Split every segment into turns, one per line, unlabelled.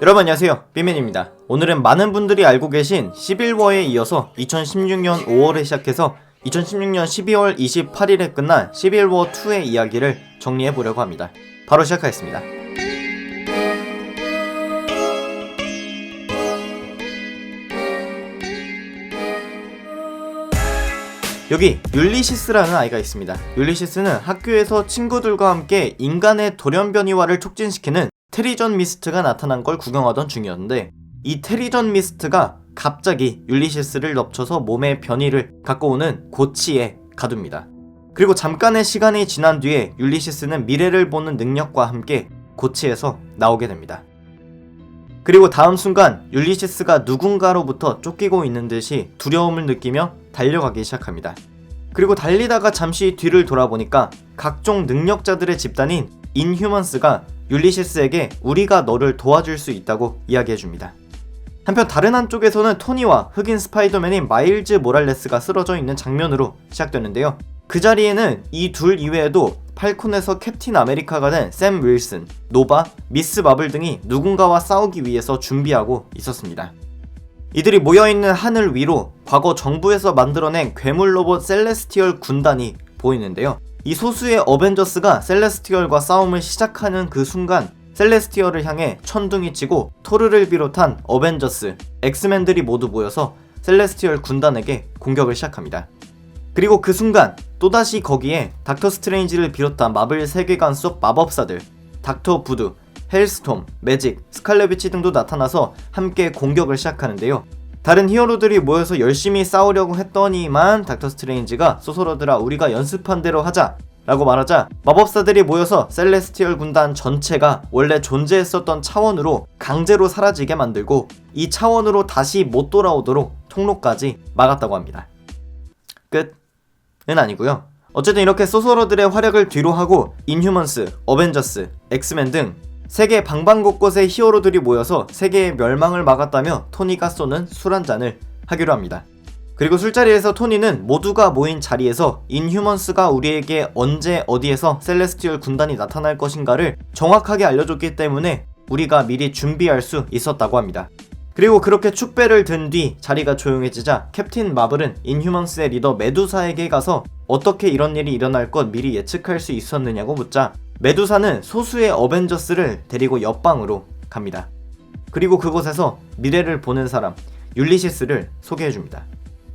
여러분 안녕하세요, 삐맨입니다. 오늘은 많은 분들이 알고 계신 시빌워에 이어서 2016년 5월에 시작해서 2016년 12월 28일에 끝난 시빌워 2의 이야기를 정리해보려고 합니다. 바로 시작하겠습니다. 여기 율리시스라는 아이가 있습니다. 율리시스는 학교에서 친구들과 함께 인간의 돌연변이화를 촉진시키는 테리전 미스트가 나타난 걸 구경하던 중이었는데, 이 테리전 미스트가 갑자기 율리시스를 덮쳐서 몸의 변이를 갖고 오는 고치에 가둡니다. 그리고 잠깐의 시간이 지난 뒤에 율리시스는 미래를 보는 능력과 함께 고치에서 나오게 됩니다. 그리고 다음 순간 율리시스가 누군가로부터 쫓기고 있는 듯이 두려움을 느끼며 달려가기 시작합니다. 그리고 달리다가 잠시 뒤를 돌아보니까 각종 능력자들의 집단인 인휴먼스가 율리시스에게 우리가 너를 도와줄 수 있다고 이야기해줍니다. 한편 다른 한쪽에서는 토니와 흑인 스파이더맨인 마일즈 모랄레스가 쓰러져 있는 장면으로 시작되는데요. 그 자리에는 이 둘 이외에도 팔콘에서 캡틴 아메리카가 된 샘 윌슨, 노바, 미스 마블 등이 누군가와 싸우기 위해서 준비하고 있었습니다. 이들이 모여있는 하늘 위로 과거 정부에서 만들어낸 괴물 로봇 셀레스티얼 군단이 보이는데요. 이 소수의 어벤져스가 셀레스티얼과 싸움을 시작하는 그 순간 셀레스티얼을 향해 천둥이 치고 토르를 비롯한 어벤져스, 엑스맨들이 모두 모여서 셀레스티얼 군단에게 공격을 시작합니다. 그리고 그 순간 또다시 거기에 닥터 스트레인지를 비롯한 마블 세계관 속 마법사들, 닥터 부드, 헬스톰, 매직, 스칼렛 위치 등도 나타나서 함께 공격을 시작하는데요. 다른 히어로들이 모여서 열심히 싸우려고 했더니만 닥터 스트레인지가 소설어들아 우리가 연습한 대로 하자 라고 말하자 마법사들이 모여서 셀레스티얼 군단 전체가 원래 존재했었던 차원으로 강제로 사라지게 만들고 이 차원으로 다시 못 돌아오도록 통로까지 막았다고 합니다. 끝은 아니고요. 어쨌든 이렇게 소설어들의 활약을 뒤로하고 인휴먼스, 어벤져스, 엑스맨 등 세계 방방곳곳의 히어로들이 모여서 세계의 멸망을 막았다며 토니가 쏘는 술 한잔을 하기로 합니다. 그리고 술자리에서 토니는 모두가 모인 자리에서 인휴먼스가 우리에게 언제 어디에서 셀레스티얼 군단이 나타날 것인가를 정확하게 알려줬기 때문에 우리가 미리 준비할 수 있었다고 합니다. 그리고 그렇게 축배를 든 뒤 자리가 조용해지자 캡틴 마블은 인휴먼스의 리더 메두사에게 가서 어떻게 이런 일이 일어날 것 미리 예측할 수 있었느냐고 묻자 메두사는 소수의 어벤져스를 데리고 옆방으로 갑니다. 그리고 그곳에서 미래를 보는 사람 율리시스를 소개해줍니다.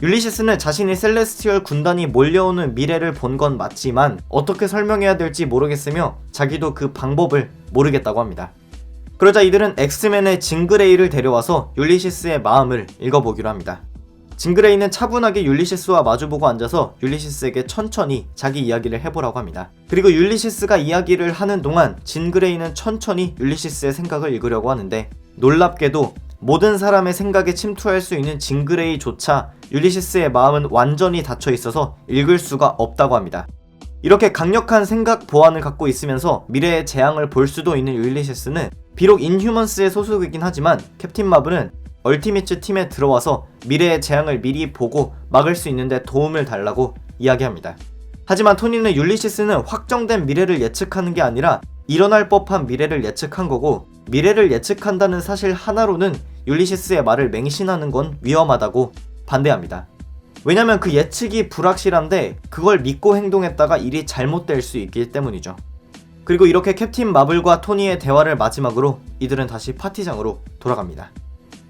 율리시스는 자신이 셀레스티얼 군단이 몰려오는 미래를 본 건 맞지만 어떻게 설명해야 될지 모르겠으며 자기도 그 방법을 모르겠다고 합니다. 그러자 이들은 엑스맨의 징그레이를 데려와서 율리시스의 마음을 읽어보기로 합니다. 징그레이는 차분하게 율리시스와 마주보고 앉아서 율리시스에게 천천히 자기 이야기를 해보라고 합니다. 그리고 율리시스가 이야기를 하는 동안 징그레이는 천천히 율리시스의 생각을 읽으려고 하는데 놀랍게도 모든 사람의 생각에 침투할 수 있는 징그레이조차 율리시스의 마음은 완전히 닫혀 있어서 읽을 수가 없다고 합니다. 이렇게 강력한 생각 보완을 갖고 있으면서 미래의 재앙을 볼 수도 있는 율리시스는 비록 인휴먼스의 소속이긴 하지만 캡틴 마블은 얼티미츠 팀에 들어와서 미래의 재앙을 미리 보고 막을 수 있는데 도움을 달라고 이야기합니다. 하지만 토니는 율리시스는 확정된 미래를 예측하는 게 아니라 일어날 법한 미래를 예측한 거고 미래를 예측한다는 사실 하나로는 율리시스의 말을 맹신하는 건 위험하다고 반대합니다. 왜냐면 그 예측이 불확실한데 그걸 믿고 행동했다가 일이 잘못될 수 있기 때문이죠. 그리고 이렇게 캡틴 마블과 토니의 대화를 마지막으로 이들은 다시 파티장으로 돌아갑니다.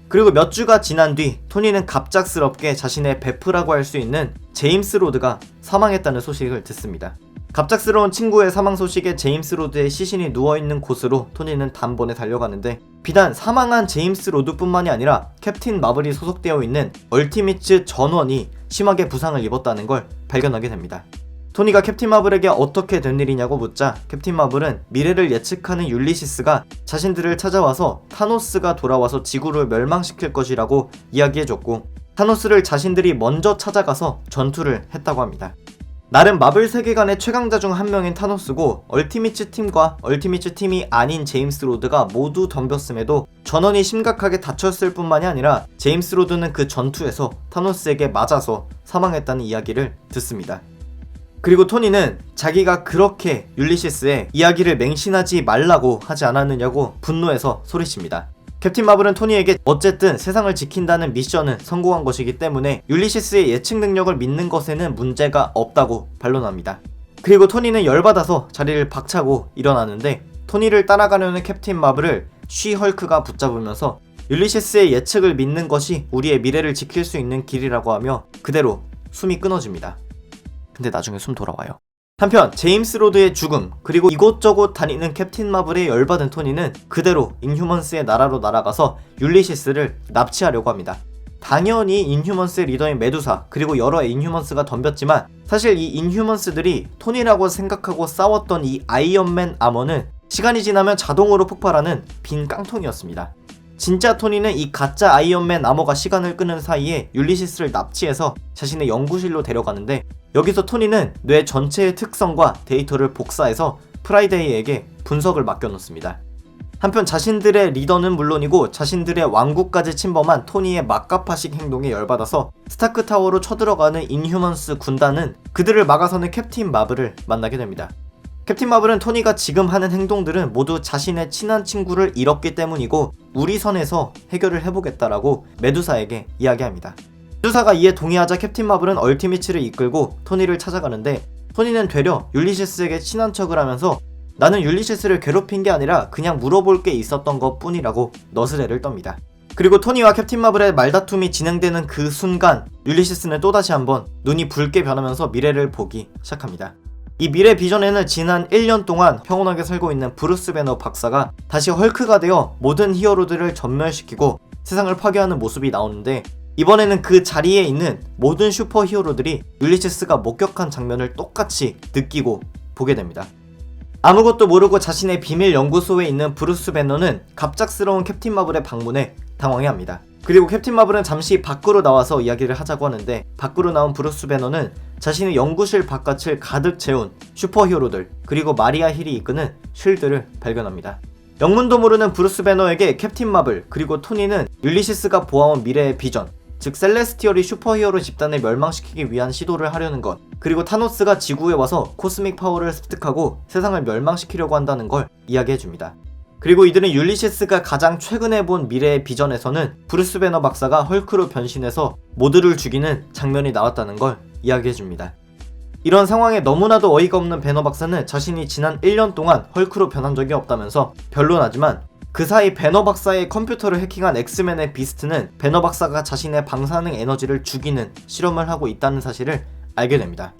그리고 몇 주가 지난 뒤 토니는 갑작스럽게 자신의 베프라고 할 수 있는 제임스 로드가 사망했다는 소식을 듣습니다. 갑작스러운 친구의 사망 소식에 제임스 로드의 시신이 누워있는 곳으로 토니는 단번에 달려가는데 비단 사망한 제임스 로드뿐만이 아니라 캡틴 마블이 소속되어 있는 얼티미츠 전원이 심하게 부상을 입었다는 걸 발견하게 됩니다. 토니가 캡틴 마블에게 어떻게 된 일이냐고 묻자 캡틴 마블은 미래를 예측하는 율리시스가 자신들을 찾아와서 타노스가 돌아와서 지구를 멸망시킬 것이라고 이야기해줬고 타노스를 자신들이 먼저 찾아가서 전투를 했다고 합니다. 나름 마블 세계관의 최강자 중 한 명인 타노스고 얼티미츠 팀과 얼티미츠 팀이 아닌 제임스 로드가 모두 덤볐음에도 전원이 심각하게 다쳤을 뿐만이 아니라 제임스 로드는 그 전투에서 타노스에게 맞아서 사망했다는 이야기를 듣습니다. 그리고 토니는 자기가 그렇게 율리시스의 이야기를 맹신하지 말라고 하지 않았느냐고 분노해서 소리칩니다. 캡틴 마블은 토니에게 어쨌든 세상을 지킨다는 미션은 성공한 것이기 때문에 율리시스의 예측 능력을 믿는 것에는 문제가 없다고 반론합니다. 그리고 토니는 열받아서 자리를 박차고 일어나는데 토니를 따라가려는 캡틴 마블을 쉬 헐크가 붙잡으면서 율리시스의 예측을 믿는 것이 우리의 미래를 지킬 수 있는 길이라고 하며 그대로 숨이 끊어집니다. 근데 나중에 숨 돌아와요. 한편 제임스 로드의 죽음 그리고 이곳저곳 다니는 캡틴 마블에 열받은 토니는 그대로 인휴먼스의 나라로 날아가서 율리시스를 납치하려고 합니다. 당연히 인휴먼스의 리더인 메두사 그리고 여러 인휴먼스가 덤볐지만 사실 이 인휴먼스들이 토니라고 생각하고 싸웠던 이 아이언맨 아머는 시간이 지나면 자동으로 폭발하는 빈 깡통이었습니다. 진짜 토니는 이 가짜 아이언맨 아머가 시간을 끄는 사이에 율리시스를 납치해서 자신의 연구실로 데려가는데 여기서 토니는 뇌 전체의 특성과 데이터를 복사해서 프라이데이에게 분석을 맡겨놓습니다. 한편 자신들의 리더는 물론이고 자신들의 왕국까지 침범한 토니의 막가파식 행동에 열받아서 스타크 타워로 쳐들어가는 인휴먼스 군단은 그들을 막아서는 캡틴 마블을 만나게 됩니다. 캡틴 마블은 토니가 지금 하는 행동들은 모두 자신의 친한 친구를 잃었기 때문이고 우리 선에서 해결을 해보겠다라고 메두사에게 이야기합니다. 메두사가 이에 동의하자 캡틴 마블은 얼티미치를 이끌고 토니를 찾아가는데 토니는 되려 율리시스에게 친한 척을 하면서 나는 율리시스를 괴롭힌 게 아니라 그냥 물어볼 게 있었던 것 뿐이라고 너스레를 떱니다. 그리고 토니와 캡틴 마블의 말다툼이 진행되는 그 순간 율리시스는 또다시 한번 눈이 붉게 변하면서 미래를 보기 시작합니다. 이 미래 비전에는 지난 1년 동안 평온하게 살고 있는 브루스 배너 박사가 다시 헐크가 되어 모든 히어로들을 전멸시키고 세상을 파괴하는 모습이 나오는데 이번에는 그 자리에 있는 모든 슈퍼 히어로들이 율리시스가 목격한 장면을 똑같이 느끼고 보게 됩니다. 아무것도 모르고 자신의 비밀 연구소에 있는 브루스 배너는 갑작스러운 캡틴 마블의 방문에 당황해합니다. 그리고 캡틴 마블은 잠시 밖으로 나와서 이야기를 하자고 하는데 밖으로 나온 브루스 배너는 자신의 연구실 바깥을 가득 채운 슈퍼히어로들 그리고 마리아 힐이 이끄는 쉴드를 발견합니다. 영문도 모르는 브루스 배너에게 캡틴 마블 그리고 토니는 율리시스가 보아온 미래의 비전 즉 셀레스티얼이 슈퍼히어로 집단을 멸망시키기 위한 시도를 하려는 것 그리고 타노스가 지구에 와서 코스믹 파워를 습득하고 세상을 멸망시키려고 한다는 걸 이야기해줍니다. 그리고 이들은 율리시스가 가장 최근에 본 미래의 비전에서는 브루스 배너 박사가 헐크로 변신해서 모두를 죽이는 장면이 나왔다는 걸 이야기해줍니다. 이런 상황에 너무나도 어이가 없는 배너 박사는 자신이 지난 1년 동안 헐크로 변한 적이 없다면서 변론하지만 그 사이 배너 박사의 컴퓨터를 해킹한 엑스맨의 비스트는 배너 박사가 자신의 방사능 에너지를 죽이는 실험을 하고 있다는 사실을 알게 됩니다.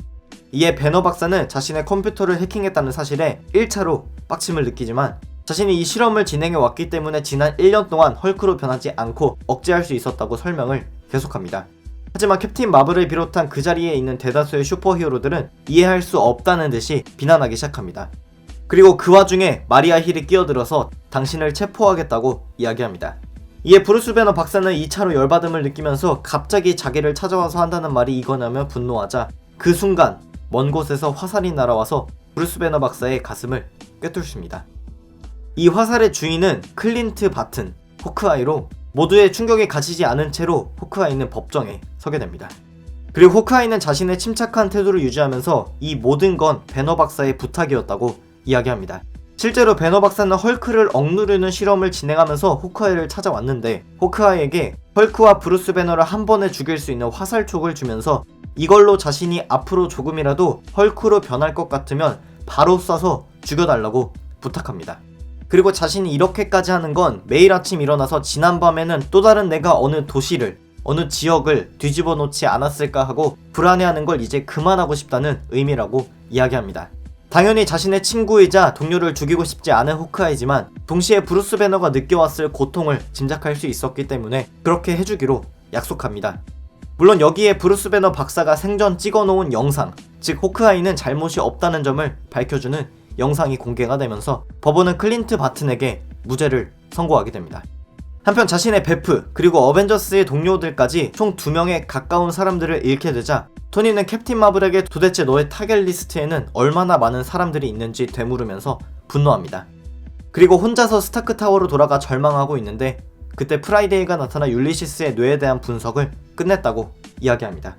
이에 배너 박사는 자신의 컴퓨터를 해킹했다는 사실에 1차로 빡침을 느끼지만 자신이 이 실험을 진행해 왔기 때문에 지난 1년 동안 헐크로 변하지 않고 억제할 수 있었다고 설명을 계속합니다. 하지만 캡틴 마블을 비롯한 그 자리에 있는 대다수의 슈퍼히어로들은 이해할 수 없다는 듯이 비난하기 시작합니다. 그리고 그 와중에 마리아 힐이 끼어들어서 당신을 체포하겠다고 이야기합니다. 이에 브루스 배너 박사는 2차로 열받음을 느끼면서 갑자기 자기를 찾아와서 한다는 말이 이거냐며 분노하자 그 순간 먼 곳에서 화살이 날아와서 브루스 배너 박사의 가슴을 꿰뚫습니다. 이 화살의 주인은 클린트 바튼, 호크아이로 모두의 충격에 갇히지 않은 채로 호크아이는 법정에 서게 됩니다. 그리고 호크아이는 자신의 침착한 태도를 유지하면서 이 모든 건 배너 박사의 부탁이었다고 이야기합니다. 실제로 배너 박사는 헐크를 억누르는 실험을 진행하면서 호크아이를 찾아왔는데 호크아이에게 헐크와 브루스 배너를 한 번에 죽일 수 있는 화살촉을 주면서 이걸로 자신이 앞으로 조금이라도 헐크로 변할 것 같으면 바로 쏴서 죽여달라고 부탁합니다. 그리고 자신이 이렇게까지 하는 건 매일 아침 일어나서 지난밤에는 또 다른 내가 어느 도시를 어느 지역을 뒤집어 놓지 않았을까 하고 불안해하는 걸 이제 그만하고 싶다는 의미라고 이야기합니다. 당연히 자신의 친구이자 동료를 죽이고 싶지 않은 호크아이지만 동시에 브루스 배너가 느껴왔을 고통을 짐작할 수 있었기 때문에 그렇게 해주기로 약속합니다. 물론 여기에 브루스 배너 박사가 생전 찍어놓은 영상 즉 호크아이는 잘못이 없다는 점을 밝혀주는 영상이 공개가 되면서 법원은 클린트 바튼에게 무죄를 선고하게 됩니다. 한편 자신의 베프 그리고 어벤져스의 동료들까지 총 2명의 가까운 사람들을 잃게 되자 토니는 캡틴 마블에게 도대체 너의 타겟 리스트에는 얼마나 많은 사람들이 있는지 되물으면서 분노합니다. 그리고 혼자서 스타크 타워로 돌아가 절망하고 있는데 그때 프라이데이가 나타나 율리시스의 뇌에 대한 분석을 끝냈다고 이야기합니다.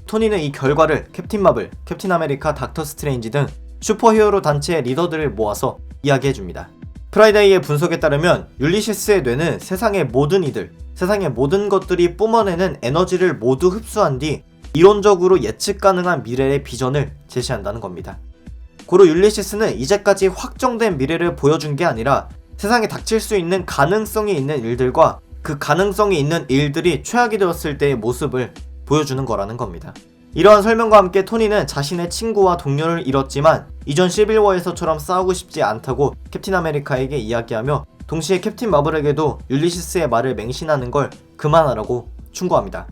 토니는 이 결과를 캡틴 마블, 캡틴 아메리카, 닥터 스트레인지 등 슈퍼히어로 단체의 리더들을 모아서 이야기해줍니다. 프라이데이의 분석에 따르면 율리시스의 뇌는 세상의 모든 이들, 세상의 모든 것들이 뿜어내는 에너지를 모두 흡수한 뒤 이론적으로 예측 가능한 미래의 비전을 제시한다는 겁니다. 고로 율리시스는 이제까지 확정된 미래를 보여준 게 아니라 세상에 닥칠 수 있는 가능성이 있는 일들과 그 가능성이 있는 일들이 최악이 되었을 때의 모습을 보여주는 거라는 겁니다. 이러한 설명과 함께 토니는 자신의 친구와 동료를 잃었지만 이전 시빌워에서처럼 싸우고 싶지 않다고 캡틴 아메리카에게 이야기하며 동시에 캡틴 마블에게도 율리시스의 말을 맹신하는 걸 그만하라고 충고합니다.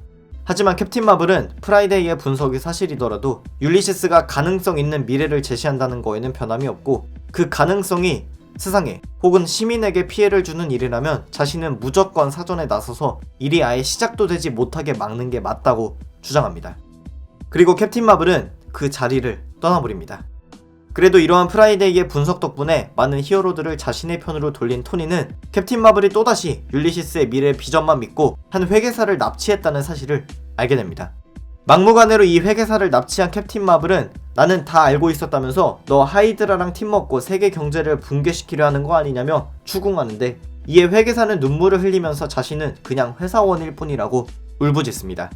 하지만 캡틴 마블은 프라이데이의 분석이 사실이더라도 율리시스가 가능성 있는 미래를 제시한다는 거에는 변함이 없고 그 가능성이 세상에 혹은 시민에게 피해를 주는 일이라면 자신은 무조건 사전에 나서서 일이 아예 시작도 되지 못하게 막는 게 맞다고 주장합니다. 그리고 캡틴 마블은 그 자리를 떠나버립니다. 그래도 이러한 프라이데이의 분석 덕분에 많은 히어로들을 자신의 편으로 돌린 토니는 캡틴 마블이 또다시 율리시스의 미래 비전만 믿고 한 회계사를 납치했다는 사실을 알게 됩니다. 막무가내로 이 회계사를 납치한 캡틴 마블은 나는 다 알고 있었다면서 너 하이드라랑 팀 먹고 세계 경제를 붕괴시키려 하는 거 아니냐며 추궁하는데 이에 회계사는 눈물을 흘리면서 자신은 그냥 회사원일 뿐이라고 울부짖습니다.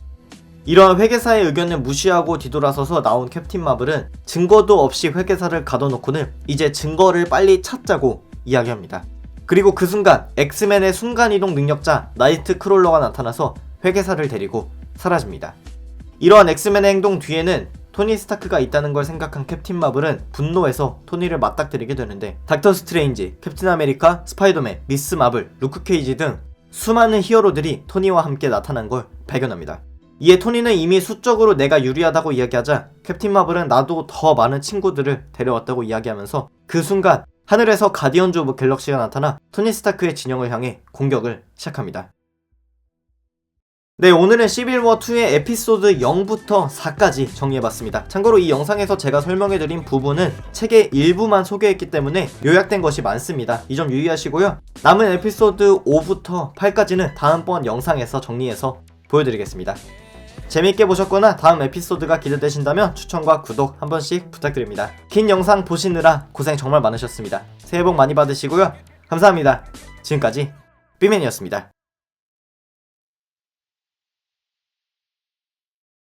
이러한 회계사의 의견을 무시하고 뒤돌아서서 나온 캡틴 마블은 증거도 없이 회계사를 가둬놓고는 이제 증거를 빨리 찾자고 이야기합니다. 그리고 그 순간 엑스맨의 순간이동 능력자 나이트 크롤러가 나타나서 회계사를 데리고 사라집니다. 이러한 엑스맨의 행동 뒤에는 토니 스타크가 있다는 걸 생각한 캡틴 마블은 분노해서 토니를 맞닥뜨리게 되는데 닥터 스트레인지, 캡틴 아메리카, 스파이더맨, 미스 마블, 루크 케이지 등 수많은 히어로들이 토니와 함께 나타난 걸 발견합니다. 이에 토니는 이미 수적으로 내가 유리하다고 이야기하자 캡틴 마블은 나도 더 많은 친구들을 데려왔다고 이야기하면서 그 순간 하늘에서 가디언즈 오브 갤럭시가 나타나 토니 스타크의 진영을 향해 공격을 시작합니다. 네, 오늘은 시빌워2의 에피소드 0부터 4까지 정리해봤습니다. 참고로 이 영상에서 제가 설명해드린 부분은 책의 일부만 소개했기 때문에 요약된 것이 많습니다. 이 점 유의하시고요. 남은 에피소드 5부터 8까지는 다음번 영상에서 정리해서 보여드리겠습니다. 재밌게 보셨거나 다음 에피소드가 기대되신다면 추천과 구독 한 번씩 부탁드립니다. 긴 영상 보시느라 고생 정말 많으셨습니다. 새해 복 많이 받으시고요. 감사합니다. 지금까지 삐맨이었습니다.